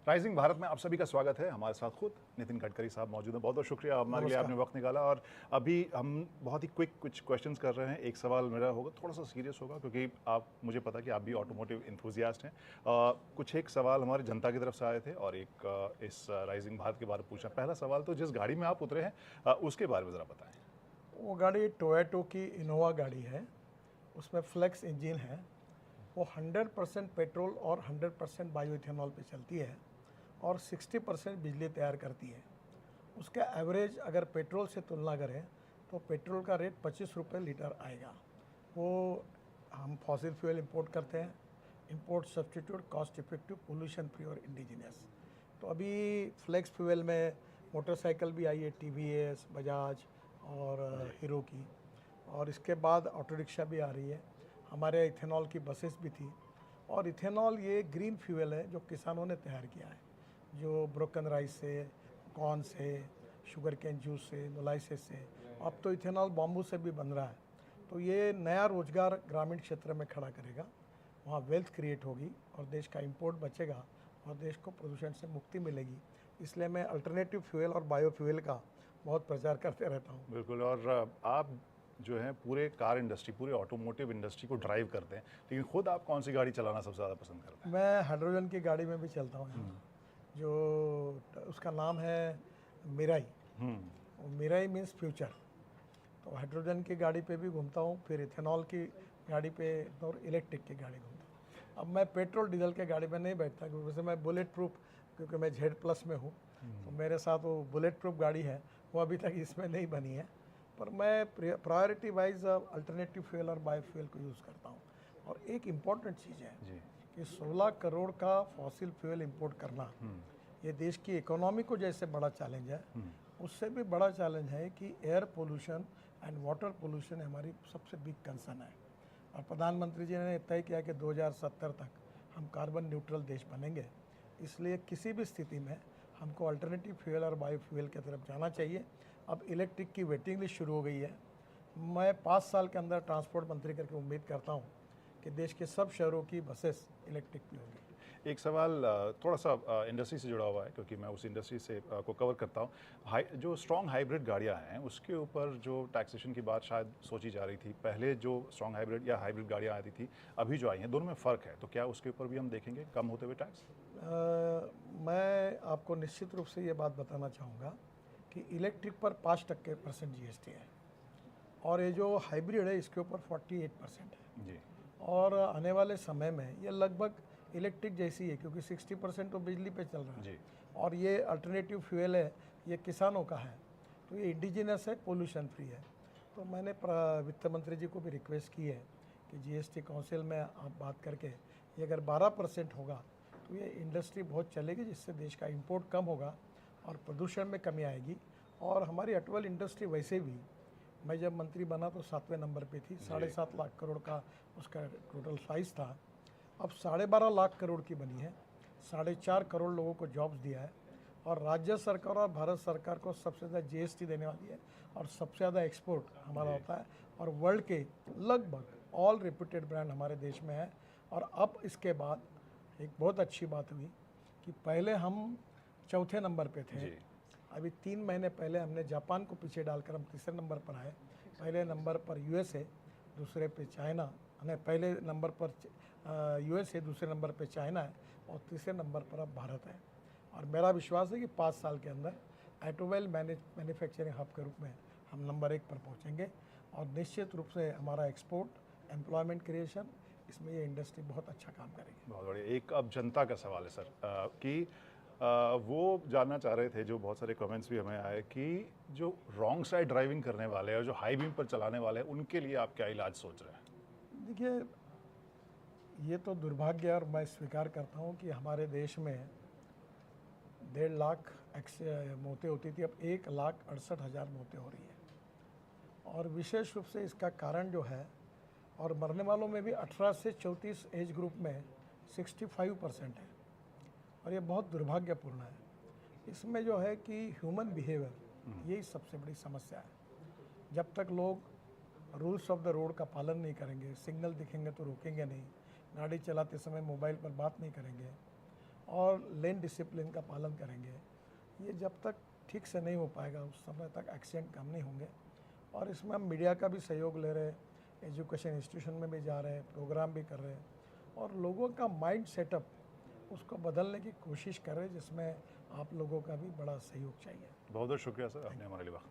Rising Bharat में आप सभी का स्वागत है। हमारे साथ खुद नितिन गडकरी साहब मौजूद हैं। बहुत बहुत शुक्रिया हमारे लिए आपने वक्त निकाला। और अभी हम बहुत ही क्विक कुछ क्वेश्चंस कर रहे हैं। एक सवाल मेरा होगा, थोड़ा सा सीरियस होगा क्योंकि आप, मुझे पता कि आप भी ऑटोमोटिव इंथुजियास्ट हैं। कुछ एक सवाल हमारी जनता की तरफ से आए थे और एक इस राइजिंग भारत के बारे में पूछा। पहला सवाल तो जिस गाड़ी में आप उतरे हैं उसके बारे में ज़रा बताएँ। वो गाड़ी टोयोटो की इनोवा गाड़ी है, उसमें फ्लेक्स इंजन है। वो 100% पेट्रोल और 100% बायो इथेनॉल पे चलती है और 60% बिजली तैयार करती है। उसका एवरेज अगर पेट्रोल से तुलना करें तो पेट्रोल का रेट 25 रुपये लीटर आएगा। वो हम फॉसिल फ्यूल इंपोर्ट करते हैं, import substitute, cost effective, pollution free और इंडिजिनियस। तो अभी फ्लेक्स फ्यूल में मोटरसाइकिल भी आई है, टीवीएस, बजाज और हीरो की, और इसके बाद ऑटो रिक्शा भी आ रही है। हमारे इथेनॉल की बसेस भी थी। और इथेनॉल ये ग्रीन फ्यूल है जो किसानों ने तैयार किया है, जो ब्रोकन राइस से, कॉर्न से, शुगर कैन जूस से, मोलाइसिस से। अब तो इथेनॉल बाम्बू से भी बन रहा है। तो ये नया रोजगार ग्रामीण क्षेत्र में खड़ा करेगा, वहाँ वेल्थ क्रिएट होगी और देश का इंपोर्ट बचेगा और देश को प्रदूषण से मुक्ति मिलेगी। इसलिए मैं अल्टरनेटिव फ्यूल और बायो फ्यूल का बहुत प्रचार करते रहता हूँ। बिल्कुल। और आप जो है पूरे कार इंडस्ट्री, पूरे ऑटोमोटिव इंडस्ट्री को ड्राइव करते हैं, लेकिन खुद आप कौन सी गाड़ी चलाना सबसे ज़्यादा पसंद करते हैं? मैं हाइड्रोजन की गाड़ी में भी चलता हूँ यहाँ, जो उसका नाम है मिराई। Mirai means future. तो हाइड्रोजन की गाड़ी पे भी घूमता हूँ, फिर इथेनॉल की गाड़ी पे और इलेक्ट्रिक की गाड़ी घूमता हूँ। अब मैं पेट्रोल डीजल के गाड़ी में नहीं बैठता क्योंकि वैसे मैं बुलेट प्रूफ, क्योंकि मैं Z+ में हूँ, तो मेरे साथ वो बुलेट प्रूफ गाड़ी है, वो अभी तक इसमें नहीं बनी है। पर मैं प्रायोरिटी वाइज अल्टरनेटिव फ्यूल और बायो फ्यूल को यूज़ करता हूँ। और एक इम्पॉर्टेंट चीज़ है कि 16 करोड़ का फॉसिल फ्यूल इंपोर्ट करना, ये देश की इकोनॉमी को जैसे बड़ा चैलेंज है, उससे भी बड़ा चैलेंज है कि air pollution and water pollution हमारी सबसे बिग कंसर्न है। और प्रधानमंत्री जी ने तय किया कि 2070 तक हम कार्बन न्यूट्रल देश बनेंगे। इसलिए किसी भी स्थिति में हमको अल्टरनेटिव फ्यूल और बायो फ्यूल की तरफ जाना चाहिए। अब इलेक्ट्रिक की वेटिंग लिस्ट शुरू हो गई है। मैं 5 साल के अंदर ट्रांसपोर्ट मंत्री करके उम्मीद करता हूँ कि देश के सब शहरों की बसेस इलेक्ट्रिक भी होंगी। एक सवाल थोड़ा सा इंडस्ट्री से जुड़ा हुआ है क्योंकि मैं उस इंडस्ट्री से को कवर करता हूँ। जो स्ट्रॉन्ग हाइब्रिड गाड़ियाँ हैं उसके ऊपर जो टैक्सेशन की बात शायद सोची जा रही थी, पहले जो स्ट्रॉन्ग हाइब्रिड या हाइब्रिड गाड़ियाँ आती थी, अभी जो आई हैं, दोनों में फ़र्क है। तो क्या उसके ऊपर भी हम देखेंगे कम होते हुए टैक्स? मैं आपको निश्चित रूप से ये बात बताना चाहूँगा कि इलेक्ट्रिक पर 5% GST है और ये जो हाइब्रिड है इसके ऊपर 48% है जी। और आने वाले समय में ये लगभग इलेक्ट्रिक जैसी है क्योंकि 60% तो बिजली पे चल रहा है जी। और ये अल्टरनेटिव फ्यूल है, ये किसानों का है, तो ये इंडिजिनस है, पोल्यूशन फ्री है। तो मैंने वित्त मंत्री जी को भी रिक्वेस्ट की है कि GST काउंसिल में आप बात करके ये अगर 12% होगा तो ये इंडस्ट्री बहुत चलेगी, जिससे देश का इंपोर्ट कम होगा और प्रदूषण में कमी आएगी। और हमारी ऑटोमोबाइल इंडस्ट्री वैसे भी, मैं जब मंत्री बना तो 7वें नंबर पे थी, 7.5 लाख करोड़ का उसका टोटल साइज़ था। अब 12.5 लाख करोड़ की बनी है, 4.5 करोड़ लोगों को जॉब्स दिया है और राज्य सरकार और भारत सरकार को सबसे ज़्यादा GST देने वाली है और सबसे ज़्यादा एक्सपोर्ट हमारा होता है और वर्ल्ड के लगभग ऑल रेप्यूटेड ब्रांड हमारे देश में है। और अब इसके बाद एक बहुत अच्छी बात हुई कि पहले हम चौथे नंबर पे थे, अभी 3 महीने पहले हमने जापान को पीछे डालकर हम तीसरे नंबर पर आए। पहले नंबर पर USA, दूसरे पे चाइना, पहले नंबर पर USA, दूसरे नंबर पे चाइना है और तीसरे नंबर पर अब भारत है। और मेरा विश्वास है कि 5 साल के अंदर ऑटोमोबाइल मैन्युफैक्चरिंग हब के रूप में हम नंबर 1 पर पहुंचेंगे और निश्चित रूप से हमारा एक्सपोर्ट, एम्प्लॉयमेंट क्रिएशन, इसमें ये इंडस्ट्री बहुत अच्छा काम करेगी। बहुत बढ़िया। एक अब जनता का सवाल है सर, कि वो जानना चाह रहे थे, जो बहुत सारे कमेंट्स भी हमें आए, कि जो रॉन्ग साइड ड्राइविंग करने वाले हैं, जो हाई बीम पर चलाने वाले हैं, उनके लिए आप क्या इलाज सोच रहे हैं? देखिए, ये तो दुर्भाग्य है और मैं स्वीकार करता हूँ कि हमारे देश में 1.5 लाख मौतें होती थी, अब 1,68,000 मौतें हो रही है। और विशेष रूप से इसका कारण जो है, और मरने वालों में भी 18 से 34 एज ग्रुप में 65% है और ये बहुत दुर्भाग्यपूर्ण है। इसमें जो है कि ह्यूमन बिहेवियर, यही सबसे बड़ी समस्या है। जब तक लोग रूल्स ऑफ द रोड का पालन नहीं करेंगे, सिग्नल दिखेंगे तो रोकेंगे नहीं, गाड़ी चलाते समय मोबाइल पर बात नहीं करेंगे और लेन डिसिप्लिन का पालन करेंगे, ये जब तक ठीक से नहीं हो पाएगा उस समय तक एक्सीडेंट कम नहीं होंगे। और इसमें हम मीडिया का भी सहयोग ले रहे हैं, एजुकेशन इंस्टीट्यूशन में भी जा रहे हैं, प्रोग्राम भी कर रहे हैं और लोगों का माइंड सेटअप उसको बदलने की कोशिश कर रहे हैं, जिसमें आप लोगों का भी बड़ा सहयोग चाहिए। बहुत बहुत शुक्रिया सर, आपने हमारे लिए वक्त